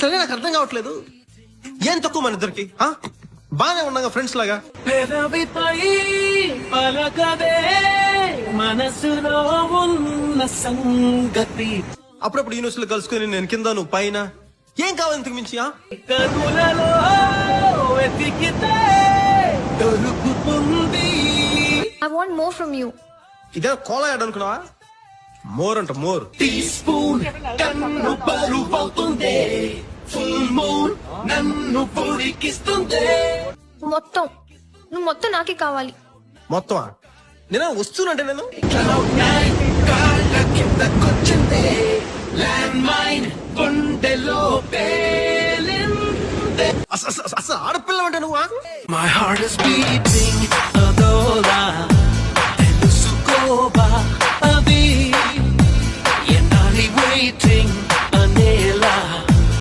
అసలే నాకు అర్థం కావట్లేదు, ఏం తక్కువ మన ఇద్దరికి? బానే ఉన్నాగా ఫ్రెండ్స్ లాగా. పెదవిపై పలకదే మనసులో ఉన్న సంగతి, అప్పుడప్పుడు యూనివర్సిటీలో కలుసుకుని నేను కింద నువ్వు పైన, ఏం కావాలి ఇంతకు మించి? కనులలో వెతికితే దొరుకుతుంది. I want more from you. ఇదే కోలా అనుకున్నావా? మోర్ అంట మోర్. టీ స్పూన్ కన్ను బరువవుతుంది, ఫుల్ మూన్ నన్ను పొడికిస్తుంది. నువ్వు మొత్తం నాకే కావాలి. మొత్తమా? నేను వస్తున్నంటే నేను Cloud nine కాళ్ళ కిందకొచ్చింది, ల్యాండ్ మైన్ గుండెలో పేలింది. అసలు ఆడపిల్ల అంటే నువ్వు? My heart is beating.